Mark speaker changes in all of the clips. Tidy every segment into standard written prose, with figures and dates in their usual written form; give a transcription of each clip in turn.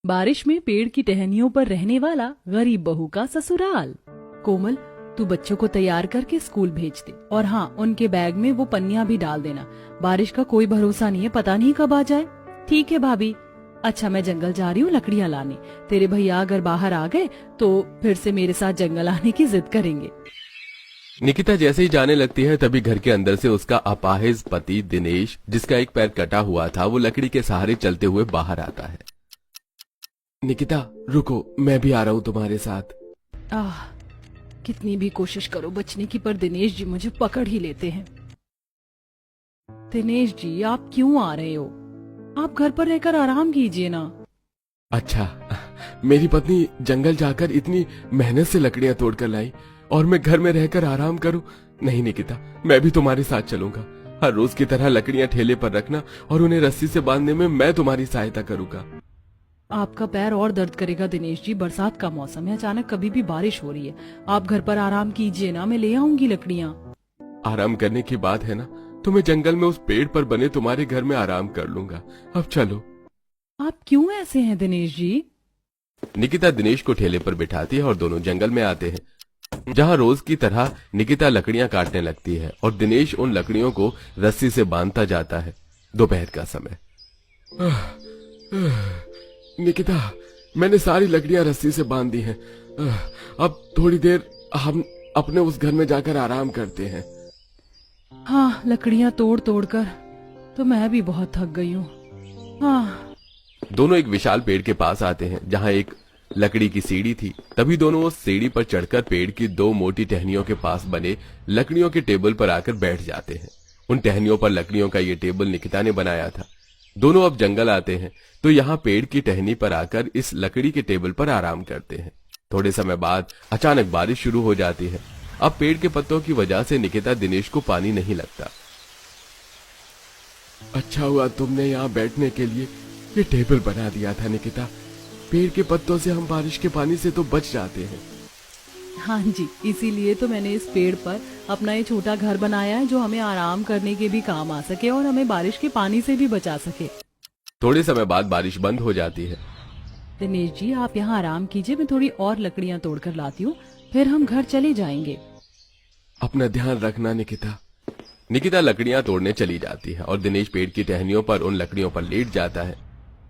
Speaker 1: बारिश में पेड़ की टहनियों पर रहने वाला गरीब बहू का ससुराल। कोमल, तू बच्चों को तैयार करके स्कूल भेज दे, और हाँ, उनके बैग में वो पन्नियां भी डाल देना। बारिश का कोई भरोसा नहीं है, पता नहीं कब आ जाए। ठीक है भाभी। अच्छा, मैं जंगल जा रही हूँ लकड़ियाँ लाने। तेरे भैया अगर बाहर आ गए तो फिर से मेरे साथ जंगल आने की जिद करेंगे।
Speaker 2: निकिता जैसे ही जाने लगती है तभी घर के अंदर से उसका अपाहिज पति दिनेश, जिसका एक पैर कटा हुआ था, वो लकड़ी के सहारे चलते हुए बाहर आता है। निकिता रुको, मैं भी आ रहा हूँ तुम्हारे साथ।
Speaker 1: कितनी भी कोशिश करो बचने की, पर दिनेश जी मुझे पकड़ ही लेते हैं। दिनेश जी, आप क्यों आ रहे हो? आप घर पर रहकर आराम कीजिए ना।
Speaker 2: अच्छा, मेरी पत्नी जंगल जाकर इतनी मेहनत से लकड़ियां तोड़कर लाई और मैं घर में रहकर आराम करूं? नहीं निकिता, मैं भी तुम्हारे साथ चलूंगा। हर रोज की तरह लकड़ियां ठेले पर रखना और उन्हें रस्सी से बांधने में मैं तुम्हारी सहायता करूंगा।
Speaker 1: आपका पैर और दर्द करेगा दिनेश जी, बरसात का मौसम है, अचानक कभी भी बारिश हो रही है। आप घर पर आराम कीजिए ना, मैं ले आऊंगी लकड़ियाँ।
Speaker 2: आराम करने की बात है ना, तो मैं जंगल में उस पेड़ पर बने तुम्हारे घर में आराम कर लूंगा। अब चलो।
Speaker 1: आप क्यों ऐसे हैं दिनेश जी?
Speaker 2: निकिता दिनेश को ठेले पर बिठाती है और दोनों जंगल में आते हैं, जहां रोज की तरह निकिता लकड़ियां काटने लगती है और दिनेश उन लकड़ियों को रस्सी से बांधता जाता है। दोपहर का समय। निकिता, मैंने सारी लकड़ियां रस्सी से बांध दी हैं। अब थोड़ी देर हम अपने उस घर में जाकर आराम करते हैं।
Speaker 1: हाँ, लकड़ियाँ तोड़ तोड़ कर तो मैं भी बहुत थक गई हूँ। हाँ।
Speaker 2: दोनों एक विशाल पेड़ के पास आते हैं जहां एक लकड़ी की सीढ़ी थी। तभी दोनों उस सीढ़ी पर चढ़कर पेड़ की दो मोटी टहनियों के पास बने लकड़ियों के टेबल पर आकर बैठ जाते हैं। उन टहनियों पर लकड़ियों का ये टेबल निकिता ने बनाया था। दोनों अब जंगल आते हैं तो यहाँ पेड़ की टहनी पर आकर इस लकड़ी के टेबल पर आराम करते हैं। थोड़े समय बाद अचानक बारिश शुरू हो जाती है। अब पेड़ के पत्तों की वजह से निकिता दिनेश को पानी नहीं लगता। अच्छा हुआ तुमने यहाँ बैठने के लिए ये टेबल बना दिया था निकिता। पेड़ के पत्तों से हम बारिश के पानी से तो बच जाते हैं।
Speaker 1: हाँ जी, इसीलिए तो मैंने इस पेड़ पर अपना ये छोटा घर बनाया है, जो हमें आराम करने के भी काम आ सके और हमें बारिश के पानी से भी बचा सके।
Speaker 2: थोड़े समय बाद बारिश बंद हो जाती है।
Speaker 1: दिनेश जी, आप यहाँ आराम कीजिए, मैं थोड़ी और लकड़ियाँ तोड़कर लाती हूँ, फिर हम घर चले जाएंगे।
Speaker 2: अपना ध्यान रखना निकिता। निकिता लकड़ियां तोड़ने चली जाती है और दिनेश पेड़ की टहनियों पर उन लकड़ियों पर लेट जाता है।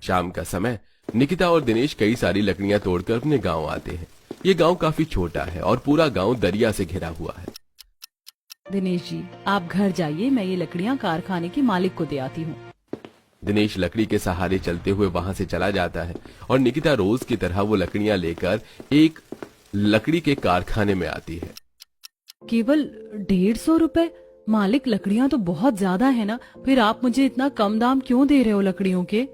Speaker 2: शाम का समय। निकिता और दिनेश कई सारी लकड़ियां तोड़कर अपने गांव आते हैं। ये गांव काफी छोटा है और पूरा गांव दरिया से घिरा हुआ है।
Speaker 1: दिनेश जी, आप घर जाइए, मैं ये लकड़ियाँ कारखाने के मालिक को दे आती हूँ।
Speaker 2: दिनेश लकड़ी के सहारे चलते हुए वहां से चला जाता है और निकिता रोज की तरह वो लकड़ियां लेकर एक लकड़ी के कारखाने में आती है।
Speaker 1: केवल 150 रुपए? मालिक, लकड़ियाँ तो बहुत ज्यादा है ना, फिर आप मुझे इतना कम दाम क्यों दे रहे हो लकड़ियों के?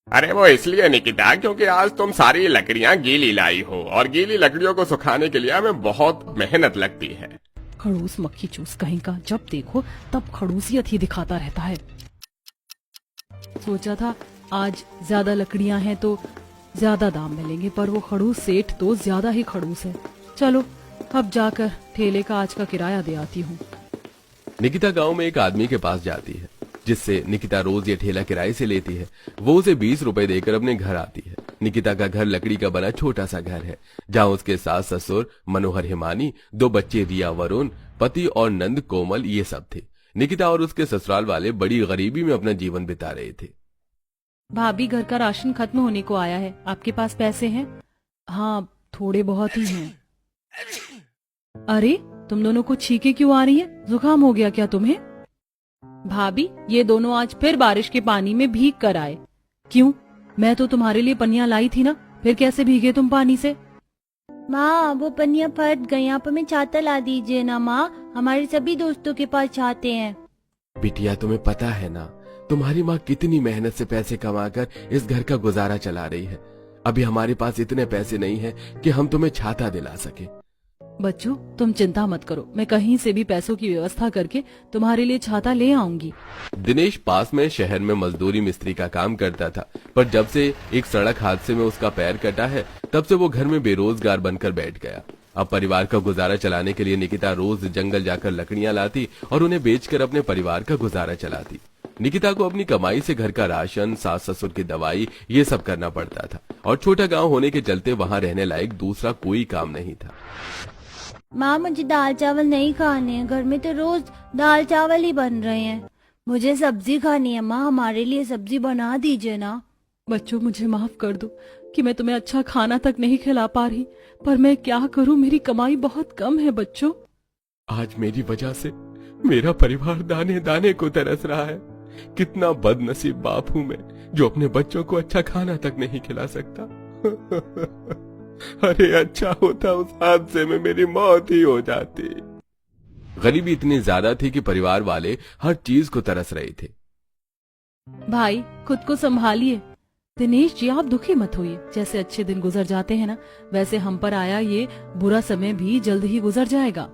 Speaker 3: अरे वो इसलिए निकिता, क्योंकि आज तुम सारी लकड़ियां गीली लाई हो और गीली लकड़ियों को सुखाने के लिए हमें बहुत मेहनत लगती है।
Speaker 1: खड़ूस मक्खी चूस कहीं का, जब देखो तब खड़ूसियत ही दिखाता रहता है। सोचा था आज ज्यादा लकड़ियां हैं तो ज्यादा दाम मिलेंगे, पर वो खड़ूस सेठ तो ज्यादा ही खड़ूस है। चलो अब जाकर ठेले का आज का किराया दे आती हूँ।
Speaker 2: निकिता गांव में एक आदमी के पास जाती है, जिससे निकिता रोज ये ठेला किराए से लेती है। वो उसे 20 रुपए देकर अपने घर आती है। निकिता का घर लकड़ी का बना छोटा सा घर है, जहाँ उसके सास ससुर मनोहर हिमानी, 2 बच्चे रिया वरुण, पति और नंद कोमल, ये सब थे। निकिता और उसके ससुराल वाले बड़ी गरीबी में अपना जीवन बिता रहे थे।
Speaker 1: भाभी, घर का राशन खत्म होने को आया है, आपके पास पैसे हैं? हाँ, थोड़े बहुत ही हैं। अरे, तुम दोनों को छींके क्यों आ रही हैं? जुकाम हो गया क्या तुम्हें? भाभी, ये दोनों आज फिर बारिश के पानी में भीग कर आए। क्यों? मैं तो तुम्हारे लिए पन्नियां लाई थी ना, फिर कैसे भीगे तुम पानी से?
Speaker 4: माँ, वो पन्नियां फट गई, आप हमें छाता ला दीजिए ना माँ, हमारे सभी दोस्तों के पास छाते हैं।
Speaker 2: बिटिया, तुम्हें पता है ना, तुम्हारी माँ कितनी मेहनत से पैसे कमाकर इस घर का गुजारा चला रही है। अभी हमारे पास इतने पैसे नहीं है कि हम तुम्हें छाता दिला सके।
Speaker 1: बच्चों, तुम चिंता मत करो, मैं कहीं से भी पैसों की व्यवस्था करके तुम्हारे लिए छाता ले आऊंगी।
Speaker 2: दिनेश पास में शहर में मजदूरी मिस्त्री का काम करता था, पर जब से एक सड़क हादसे में उसका पैर कटा है, तब से वो घर में बेरोजगार बनकर बैठ गया। अब परिवार का गुजारा चलाने के लिए निकिता रोज जंगल जाकर लकड़ियां लाती और उन्हें बेचकर अपने परिवार का गुजारा चलाती। निकिता को अपनी कमाई से घर का राशन, सास ससुर की दवाई ये सब करना पड़ता था और छोटा गांव होने के चलते वहां रहने लायक दूसरा कोई काम नहीं था।
Speaker 4: माँ मुझे दाल चावल नहीं खाने हैं, घर में तो रोज दाल चावल ही बन रहे हैं। मुझे सब्जी खानी है माँ, हमारे लिए सब्जी बना दीजिए ना।
Speaker 1: बच्चों मुझे माफ कर दो कि मैं तुम्हें अच्छा खाना तक नहीं खिला पा रही, पर मैं क्या करूं, मेरी कमाई बहुत कम है बच्चों।
Speaker 2: आज मेरी वजह से मेरा परिवार दाने दाने को तरस रहा है। कितना बदनसीब बाप हूं मैं जो अपने बच्चों को अच्छा खाना तक नहीं खिला सकता। अरे अच्छा होता उस हादसे में मेरी मौत ही हो जाती। गरीबी इतनी ज्यादा थी कि परिवार वाले हर चीज को तरस रहे थे।
Speaker 1: भाई खुद को संभालिए। दिनेश जी आप दुखी मत होइए, जैसे अच्छे दिन गुजर जाते हैं ना, वैसे हम पर आया ये बुरा समय भी जल्द ही गुजर जाएगा।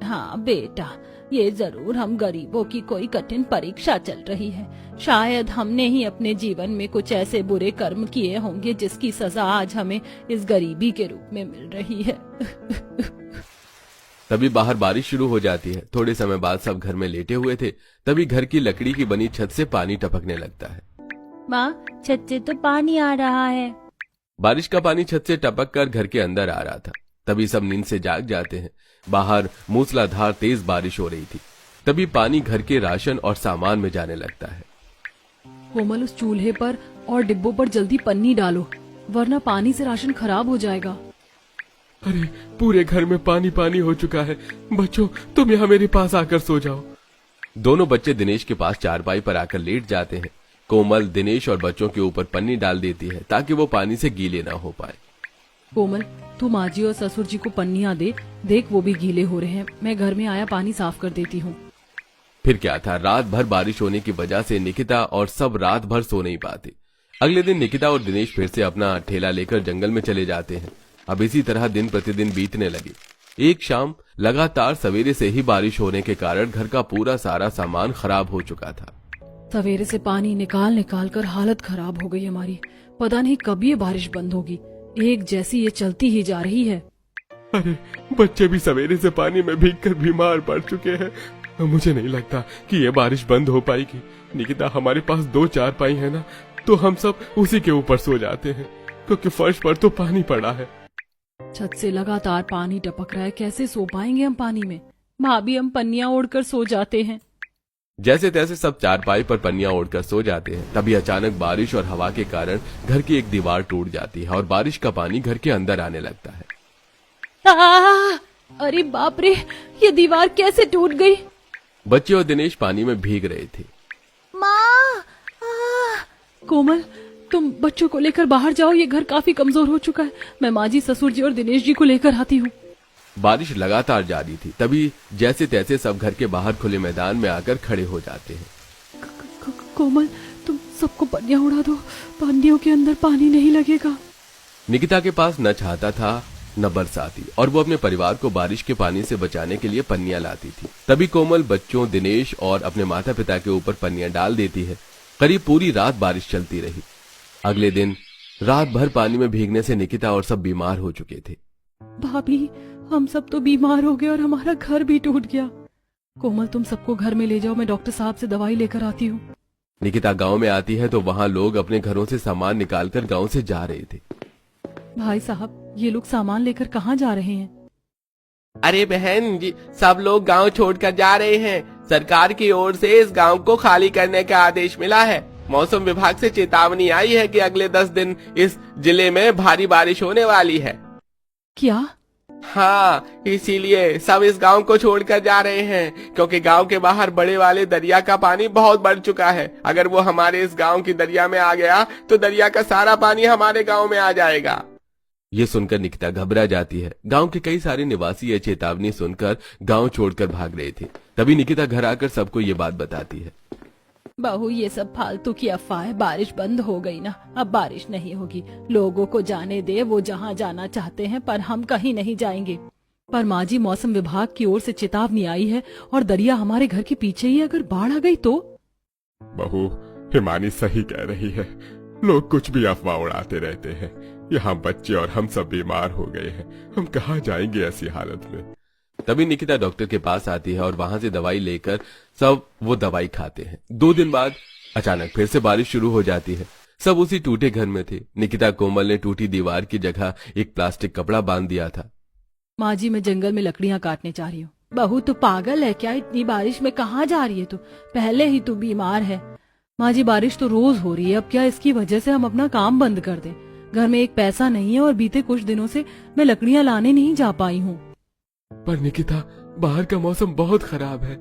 Speaker 1: हाँ बेटा, ये जरूर हम गरीबों की कोई कठिन परीक्षा चल रही है। शायद हमने ही अपने जीवन में कुछ ऐसे बुरे कर्म किए होंगे जिसकी सजा आज हमें इस गरीबी के रूप में मिल रही है।
Speaker 2: तभी बाहर बारिश शुरू हो जाती है। थोड़े समय बाद सब घर में लेटे हुए थे, तभी घर की लकड़ी की बनी छत से पानी टपकने लगता है।
Speaker 4: माँ छत से तो पानी आ रहा है।
Speaker 2: बारिश का पानी छत से टपक कर घर के अंदर आ रहा था। तभी सब नींद से जाग जाते हैं। बाहर मूसलाधार तेज बारिश हो रही थी। तभी पानी घर के राशन और सामान में जाने लगता है।
Speaker 1: कोमल उस चूल्हे पर और डिब्बों पर जल्दी पन्नी डालो, वरना पानी से राशन खराब हो जाएगा।
Speaker 2: अरे पूरे घर में पानी पानी हो चुका है। बच्चों तुम यहाँ मेरे पास आकर सो जाओ। दोनों बच्चे दिनेश के पास चारपाई पर आकर लेट जाते हैं। कोमल दिनेश और बच्चों के ऊपर पन्नी डाल देती है ताकि वो पानी से गीले ना हो पाए।
Speaker 1: कोमल तू माँ जी और ससुर जी को पन्नियां दे, देख वो भी गीले हो रहे हैं। मैं घर में आया पानी साफ कर देती हूँ।
Speaker 2: फिर क्या था, रात भर बारिश होने की वजह से निकिता और सब रात भर सो नहीं पाते। अगले दिन निकिता और दिनेश फिर से अपना ठेला लेकर जंगल में चले जाते हैं। अब इसी तरह दिन प्रतिदिन बीतने लगे। एक शाम लगातार सवेरे से ही बारिश होने के कारण घर का पूरा सारा सामान खराब हो चुका था।
Speaker 1: सवेरे से पानी निकाल निकाल कर हालत खराब हो गई हमारी। पता नहीं कब ये बारिश बंद होगी, एक जैसी ये चलती ही जा रही है।
Speaker 2: अरे बच्चे भी सवेरे से पानी में भीगकर बीमार पड़ चुके हैं। मुझे नहीं लगता कि ये बारिश बंद हो पाएगी। निकिता हमारे पास 2 चारपाई है ना, तो हम सब उसी के ऊपर सो जाते हैं क्योंकि फर्श पर तो पानी पड़ा है।
Speaker 1: छत से लगातार पानी टपक रहा है, कैसे सो पाएंगे हम पानी में। भाभी हम पन्नियां ओढ़कर सो जाते हैं।
Speaker 2: जैसे तैसे सब चारपाई पर पन्नियां ओढ़कर सो जाते हैं। तभी अचानक बारिश और हवा के कारण घर की एक दीवार टूट जाती है और बारिश का पानी घर के अंदर आने लगता है।
Speaker 1: अरे बाप रे, ये दीवार कैसे टूट गई।
Speaker 2: बच्चे और दिनेश पानी में भीग रहे थे।
Speaker 4: माँ
Speaker 1: कोमल तुम बच्चों को लेकर बाहर जाओ, ये घर काफी कमजोर हो चुका है। मैं माँ जी, ससुर जी और दिनेश जी को लेकर आती हूँ।
Speaker 2: बारिश लगातार जारी थी। तभी जैसे तैसे सब घर के बाहर खुले मैदान में आकर खड़े हो जाते हैं।
Speaker 1: कोमल तुम सबको पन्नियां उड़ा दो, पन्नियों के अंदर पानी नहीं लगेगा।
Speaker 2: निकिता के पास न छाता था न बरसाती, और वो अपने परिवार को बारिश के पानी से बचाने के लिए पन्नियां लाती थी। तभी कोमल बच्चों, दिनेश और अपने माता पिता के ऊपर पन्नियां डाल देती है। करीब पूरी रात बारिश चलती रही। अगले दिन रात भर पानी में भीगने से निकिता और सब बीमार हो चुके थे।
Speaker 1: भाभी हम सब तो बीमार हो गए और हमारा घर भी टूट गया। कोमल तुम सबको घर में ले जाओ, मैं डॉक्टर साहब से दवाई लेकर आती हूँ।
Speaker 2: निकिता गांव में आती है तो वहाँ लोग अपने घरों से सामान निकालकर गांव से जा रहे थे।
Speaker 1: भाई साहब ये लोग सामान लेकर कहाँ जा रहे हैं।
Speaker 3: अरे बहन जी, सब लोग गांव छोड़कर जा रहे हैं। सरकार की ओर से इस गांव को खाली करने का आदेश मिला है। मौसम विभाग से चेतावनी आई है कि अगले 10 दिन इस जिले में भारी बारिश होने वाली है।
Speaker 1: क्या?
Speaker 3: हाँ, इसीलिए सब इस गांव को छोड़कर जा रहे हैं, क्योंकि गांव के बाहर बड़े वाले दरिया का पानी बहुत बढ़ चुका है। अगर वो हमारे इस गांव की दरिया में आ गया तो दरिया का सारा पानी हमारे गांव में आ जाएगा।
Speaker 2: ये सुनकर निकिता घबरा जाती है। गांव के कई सारे निवासी ये चेतावनी सुनकर गांव छोड़कर भाग रहे थे। तभी निकिता घर आकर सबको ये बात बताती है।
Speaker 1: बहू ये सब फालतू की अफवाह है, बारिश बंद हो गई ना, अब बारिश नहीं होगी। लोगों को जाने दे, वो जहाँ जाना चाहते हैं, पर हम कहीं नहीं जाएंगे। पर माँ जी मौसम विभाग की ओर से चेतावनी आई है और दरिया हमारे घर के पीछे ही अगर बाढ़ आ गई तो।
Speaker 3: बहू, हिमानी सही कह रही है। लोग कुछ भी अफवाह उड़ाते रहते हैं। यहाँ बच्चे और हम सब बीमार हो गए हैं। हम कहाँ जाएंगे ऐसी हालत में।
Speaker 2: तभी निकिता डॉक्टर के पास आती है और वहां से दवाई लेकर सब वो दवाई खाते हैं। 2 दिन बाद अचानक फिर से बारिश शुरू हो जाती है। सब उसी टूटे घर में थे। निकिता कोमल ने टूटी दीवार की जगह एक प्लास्टिक कपड़ा बांध दिया था।
Speaker 1: माँ जी, मैं जंगल में लकड़ियाँ काटने जा रही हूँ। बहू तो पागल है क्या? इतनी बारिश में कहाँ जा रही है तू? पहले ही तू बीमार है। माँ जी, बारिश तो रोज हो रही है, अब क्या इसकी वजह से हम अपना काम बंद कर दें? घर में एक पैसा नहीं है और बीते कुछ दिनों से मैं लकड़ियाँ लाने नहीं जा पाई हूँ।
Speaker 2: पर निकिता, बाहर का मौसम बहुत खराब है।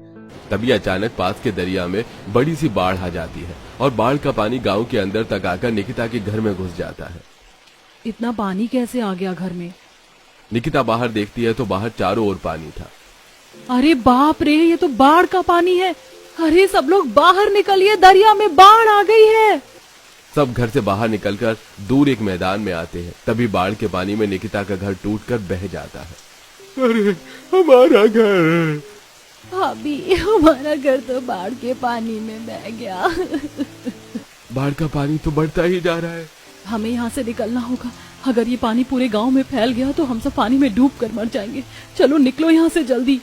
Speaker 2: तभी अचानक पास के दरिया में बड़ी सी बाढ़ आ जाती है और बाढ़ का पानी गांव के अंदर तक आकर निकिता के घर में घुस जाता है।
Speaker 1: इतना पानी कैसे आ गया घर में?
Speaker 2: निकिता बाहर देखती है तो बाहर चारों ओर पानी था।
Speaker 1: अरे बाप रे, ये तो बाढ़ का पानी है। अरे सब लोग बाहर निकलिए, दरिया में बाढ़ आ गई है।
Speaker 2: सब घर से बाहर निकलकर दूर एक मैदान में आते हैं। तभी बाढ़ के पानी में निकिता का घर टूटकर बह जाता है। अरे हमारा घर!
Speaker 1: भाभी, हमारा घर तो बाढ़ के पानी में बह गया।
Speaker 2: बाढ़ का पानी तो बढ़ता ही जा रहा है।
Speaker 1: हमें यहाँ से निकलना होगा। अगर ये पानी पूरे गांव में फैल गया तो हम सब पानी में डूब कर मर जाएंगे। चलो निकलो यहाँ से जल्दी।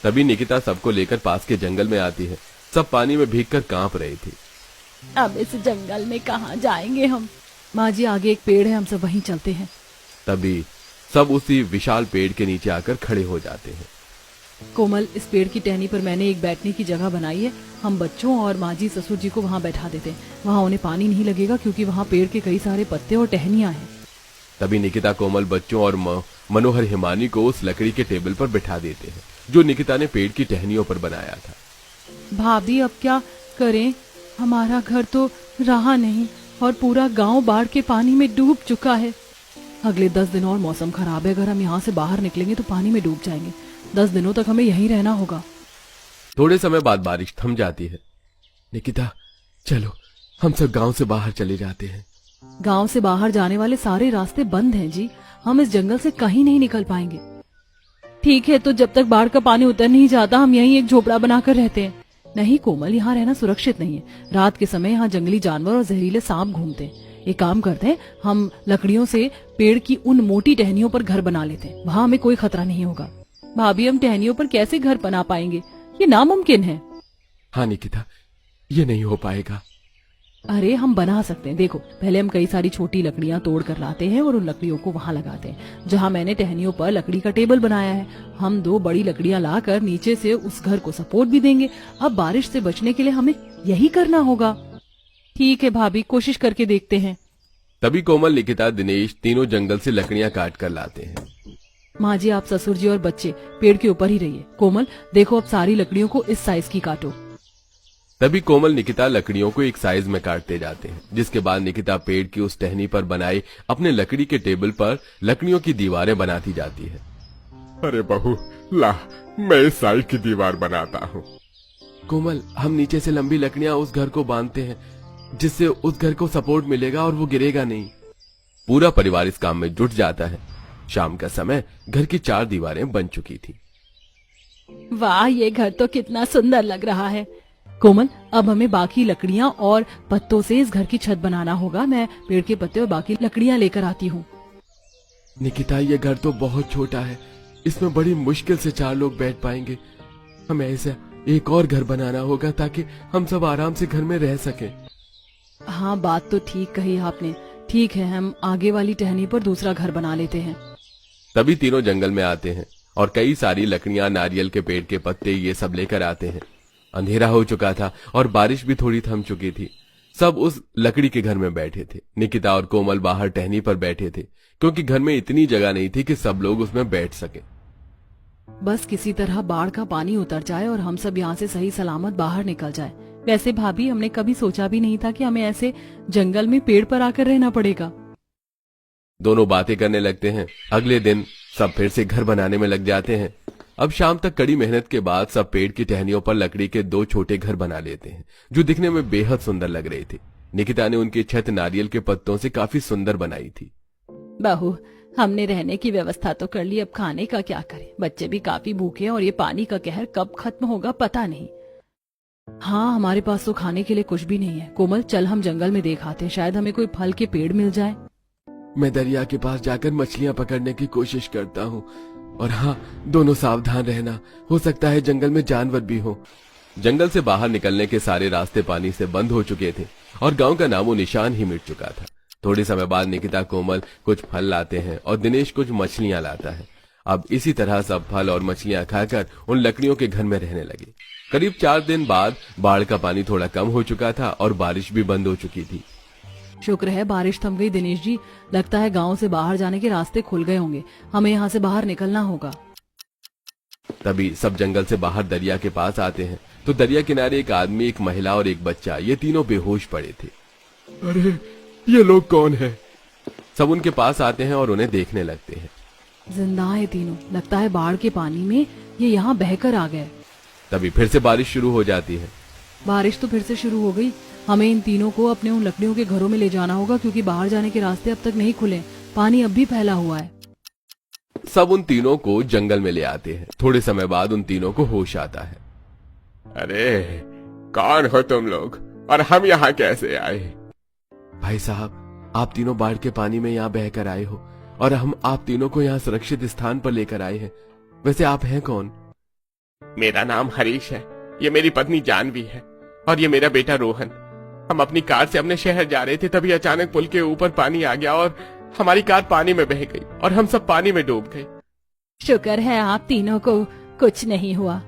Speaker 2: तभी निकिता सबको लेकर पास के जंगल में आती है। सब पानी में भीगकर कांप रही थी।
Speaker 1: अब इस जंगल में कहाँ जाएंगे हम? माँ जी, आगे एक पेड़ है, हम सब वहीं चलते हैं।
Speaker 2: तभी सब उसी विशाल पेड़ के नीचे आकर खड़े हो जाते हैं।
Speaker 1: कोमल, इस पेड़ की टहनी पर मैंने एक बैठने की जगह बनाई है। हम बच्चों और माँ जी ससुर जी को वहाँ बैठा देते हैं। वहाँ उन्हें पानी नहीं लगेगा क्योंकि वहाँ पेड़ के कई सारे पत्ते और टहनियाँ हैं।
Speaker 2: तभी निकिता कोमल बच्चों और मनोहर हिमानी को उस लकड़ी के टेबल पर बिठा देते हैं जो निकिता ने पेड़ की टहनियों पर बनाया था।
Speaker 1: भाभी, अब क्या करें? हमारा घर तो रहा नहीं और पूरा गांव बाढ़ के पानी में डूब चुका है। अगले 10 दिन और मौसम खराब है। अगर हम यहाँ से बाहर निकलेंगे तो पानी में डूब जाएंगे। 10 दिनों तक हमें यहीं रहना होगा।
Speaker 2: थोड़े समय बाद बारिश थम जाती है। निकिता, चलो हम सब गांव से बाहर चले जाते हैं।
Speaker 1: गांव से बाहर जाने वाले सारे रास्ते बंद हैं जी। हम इस जंगल से कहीं नहीं निकल पाएंगे। ठीक है, तो जब तक बाढ़ का पानी उतर नहीं जाता हम यहीं एक झोपड़ा बनाकर रहते हैं। नहीं कोमल, यहाँ रहना सुरक्षित नहीं है। रात के समय यहाँ जंगली जानवर और जहरीले सांप घूमते हैं। एक काम करते हैं, हम लकड़ियों से पेड़ की उन मोटी टहनियों पर घर बना लेते हैं। वहाँ हमें कोई खतरा नहीं होगा। भाभी, हम टहनियों पर कैसे घर बना पाएंगे? ये नामुमकिन है।
Speaker 2: हाँ निकिता, ये नहीं हो पाएगा।
Speaker 1: अरे हम बना सकते हैं। देखो, पहले हम कई सारी छोटी लकड़ियां तोड़ कर लाते हैं और उन लकड़ियों को वहां लगाते हैं जहां मैंने टहनियों पर लकड़ी का टेबल बनाया है। हम 2 बड़ी लकड़ियां लाकर नीचे से उस घर को सपोर्ट भी देंगे। अब बारिश से बचने के लिए हमें यही करना होगा। ठीक है भाभी, कोशिश करके देखते हैं।
Speaker 2: तभी कोमल, निकिता, दिनेश तीनों जंगल से लकड़ियां काट कर लाते हैं।
Speaker 1: माँ जी, आप ससुर जी और बच्चे पेड़ के ऊपर ही रहिए। कोमल, देखो अब सारी लकड़ियों को इस साइज की काटो।
Speaker 2: तभी कोमल, निकिता लकड़ियों को एक साइज में काटते जाते हैं। जिसके बाद निकिता पेड़ की उस टहनी पर बनाई अपने लकड़ी के टेबल पर लकड़ियों की दीवारें बनाती जाती है।
Speaker 5: अरे बहू, ला मैं इस साइड की दीवार बनाता हूँ।
Speaker 2: कोमल, हम नीचे से लंबी लकड़ियां उस घर को बांधते हैं जिससे उस घर को सपोर्ट मिलेगा और वो गिरेगा नहीं। पूरा परिवार इस काम में जुट जाता है। शाम का समय घर की 4 दीवारें बन चुकी थी।
Speaker 1: वाह, ये घर तो कितना सुंदर लग रहा है। कोमल, अब हमें बाकी लकड़ियां और पत्तों से इस घर की छत बनाना होगा। मैं पेड़ के पत्ते और बाकी लकड़ियां लेकर आती हूँ।
Speaker 2: निकिता, ये घर तो बहुत छोटा है। इसमें बड़ी मुश्किल से 4 लोग बैठ पाएंगे। हमें ऐसा एक और घर बनाना होगा ताकि हम सब आराम से घर में रह सकें।
Speaker 1: हाँ, बात तो ठीक कही आपने। ठीक है, हम आगे वाली टहनी पर दूसरा घर बना लेते हैं।
Speaker 2: तभी तीनों जंगल में आते हैं और कई सारी लकड़ियां, नारियल के पेड़ के पत्ते, ये सब लेकर आते हैं। अंधेरा हो चुका था और बारिश भी थोड़ी थम चुकी थी। सब उस लकड़ी के घर में बैठे थे। निकिता और कोमल बाहर टहनी पर बैठे थे क्योंकि घर में इतनी जगह नहीं थी कि सब लोग उसमें बैठ सके।
Speaker 1: बस किसी तरह बाढ़ का पानी उतर जाए और हम सब यहाँ से सही सलामत बाहर निकल जाए। वैसे भाभी, हमने कभी सोचा भी नहीं था कि हमें ऐसे जंगल में पेड़ पर आकर रहना पड़ेगा।
Speaker 2: दोनों बातें करने लगते हैं। अगले दिन सब फिर से घर बनाने में लग जाते हैं। अब शाम तक कड़ी मेहनत के बाद सब पेड़ की टहनियों पर लकड़ी के 2 छोटे घर बना लेते हैं जो दिखने में बेहद सुंदर लग रहे थे। निकिता ने उनकी छत नारियल के पत्तों से काफी सुंदर बनाई थी।
Speaker 1: बहू, हमने रहने की व्यवस्था तो कर ली, अब खाने का क्या करें? बच्चे भी काफी भूखे हैं और ये पानी का कहर कब खत्म होगा पता नहीं। हाँ, हमारे पास तो खाने के लिए कुछ भी नहीं है। कोमल, चल हम जंगल में देख आते हैं, शायद हमें कोई फल के पेड़ मिल जाए।
Speaker 2: मैं दरिया के पास जाकर मछलियां पकड़ने की कोशिश करता हूँ और हाँ, दोनों सावधान रहना, हो सकता है जंगल में जानवर भी हो। जंगल से बाहर निकलने के सारे रास्ते पानी से बंद हो चुके थे और गांव का नामो निशान ही मिट चुका था। थोड़े समय बाद निकिता, कोमल कुछ फल लाते हैं और दिनेश कुछ मछलियां लाता है। अब इसी तरह सब फल और मछलियां खाकर उन लकड़ियों के घर में रहने लगे। करीब 4 दिन बाद बाढ़ का पानी थोड़ा कम हो चुका था और बारिश भी बंद हो चुकी थी।
Speaker 1: शुक्र है बारिश थम गई दिनेश जी, लगता है गांव से बाहर जाने के रास्ते खुल गए होंगे, हमें यहाँ से बाहर निकलना होगा।
Speaker 2: तभी सब जंगल से बाहर दरिया के पास आते हैं तो दरिया किनारे एक आदमी, एक महिला और एक बच्चा, ये तीनों बेहोश पड़े थे।
Speaker 5: अरे ये लोग कौन है?
Speaker 2: सब उनके पास आते हैं और उन्हें देखने लगते हैं।
Speaker 1: जिंदा है तीनों, लगता है बाढ़ के पानी में ये यहाँ बहकर आ गए।
Speaker 2: तभी फिर से बारिश शुरू हो जाती है।
Speaker 1: बारिश तो फिर से शुरू हो गई। हमें इन तीनों को अपने उन लकड़ियों के घरों में ले जाना होगा क्योंकि बाहर जाने के रास्ते अब तक नहीं खुले, पानी अब भी फैला हुआ है।
Speaker 2: सब उन तीनों को जंगल में ले आते हैं। थोड़े समय बाद उन तीनों को होश आता है।
Speaker 5: अरे कौन हो तुम लोग और हम यहाँ कैसे आए?
Speaker 2: भाई साहब, आप तीनों बाढ़ के पानी में यहाँ बहकर आए हो और हम आप तीनों को यहाँ सुरक्षित स्थान पर लेकर आए हैं। वैसे आप हैं कौन?
Speaker 3: मेरा नाम हरीश है, ये मेरी पत्नी जानवी है और ये मेरा बेटा रोहन। हम अपनी कार से अपने शहर जा रहे थे, तभी अचानक पुल के ऊपर पानी आ गया और हमारी कार पानी में बह गई और हम सब पानी में डूब गए।
Speaker 1: शुक्र है आप तीनों को कुछ नहीं हुआ।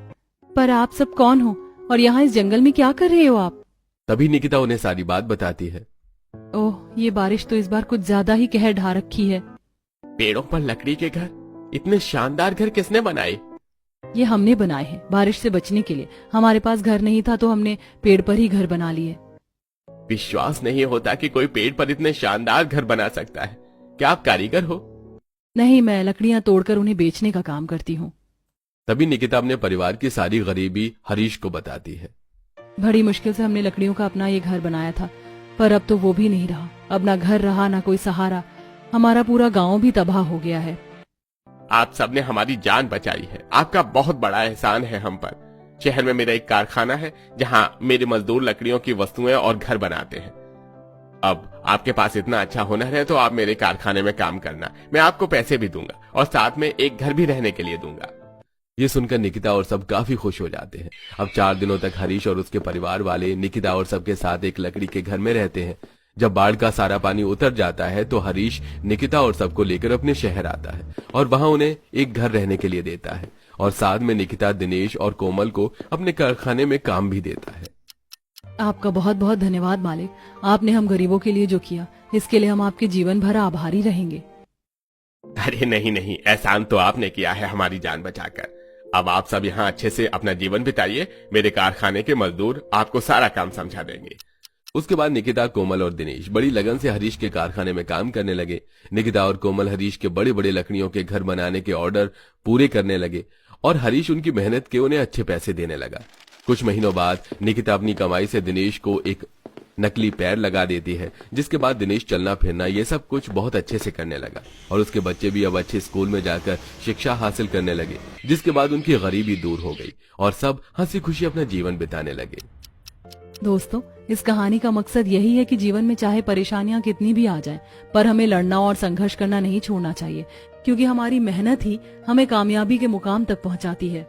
Speaker 1: पर आप सब कौन हो और यहाँ इस जंगल में क्या कर रहे हो आप?
Speaker 2: तभी निकिता उन्हें सारी बात बताती है।
Speaker 1: ओह, ये बारिश तो इस बार कुछ ज्यादा ही कहर ढा रखी है।
Speaker 3: पेड़ों पर लकड़ी के घर, इतने शानदार घर किसने बनाए?
Speaker 1: ये हमने बनाए हैं बारिश से बचने के लिए। हमारे पास घर नहीं था तो हमने पेड़ पर ही घर बना लिए।
Speaker 3: विश्वास नहीं होता कि कोई पेड़ पर इतने शानदार घर बना सकता है। क्या आप कारीगर हो?
Speaker 1: नहीं, मैं लकड़ियां तोड़कर उन्हें बेचने का काम करती हूँ।
Speaker 2: तभी निकिता अपने परिवार की सारी गरीबी हरीश को बताती है।
Speaker 1: बड़ी मुश्किल से हमने लकड़ियों का अपना ये घर बनाया था, पर अब तो वो भी नहीं रहा। अब ना घर रहा, ना कोई सहारा। हमारा पूरा गांव भी तबाह हो गया है।
Speaker 3: आप सबने हमारी जान बचाई है, आपका बहुत बड़ा एहसान है हम पर। शहर में मेरा एक कारखाना है जहां मेरे मजदूर लकड़ियों की वस्तुएं और घर बनाते हैं। अब आपके पास इतना अच्छा हुनर है तो आप मेरे कारखाने में काम करना, मैं आपको पैसे भी दूंगा और साथ में एक घर भी रहने के लिए दूंगा।
Speaker 2: ये सुनकर निकिता और सब काफी खुश हो जाते हैं। अब 4 दिनों तक हरीश और उसके परिवार वाले निकिता और सबके साथ एक लकड़ी के घर में रहते हैं। जब बाढ़ का सारा पानी उतर जाता है तो हरीश निकिता और सबको लेकर अपने शहर आता है और वहां उन्हें एक घर रहने के लिए देता है और साथ में निकिता, दिनेश और कोमल को अपने कारखाने में काम भी देता है।
Speaker 1: आपका बहुत बहुत धन्यवाद मालिक। आपने हम गरीबों के लिए जो किया, इसके लिए हम आपके जीवन भर आभारी रहेंगे।
Speaker 3: अरे नहीं नहीं, एहसान तो आपने किया है हमारी जान बचाकर। अब आप सब यहाँ अच्छे से अपना जीवन बिताइए, मेरे कारखाने के मजदूर आपको सारा काम समझा देंगे।
Speaker 2: उसके बाद निकिता, कोमल और दिनेश बड़ी लगन से हरीश के कारखाने में काम करने लगे। निकिता और कोमल हरीश के बड़े बड़े लकड़ियों के घर बनाने के ऑर्डर पूरे करने लगे और हरीश उनकी मेहनत के उन्हें अच्छे पैसे देने लगा। कुछ महीनों बाद निकिता अपनी कमाई से दिनेश को एक नकली पैर लगा देती है, जिसके बाद दिनेश चलना फिरना ये सब कुछ बहुत अच्छे से करने लगा और उसके बच्चे भी अब अच्छे स्कूल में जाकर शिक्षा हासिल करने लगे, जिसके बाद उनकी गरीबी दूर हो गई और सब हंसी खुशी अपना जीवन बिताने लगे।
Speaker 1: दोस्तों, इस कहानी का मकसद यही है कि जीवन में चाहे परेशानियां कितनी भी आ जाएं, पर हमें लड़ना और संघर्ष करना नहीं छोड़ना चाहिए, क्योंकि हमारी मेहनत ही हमें कामयाबी के मुकाम तक पहुंचाती है।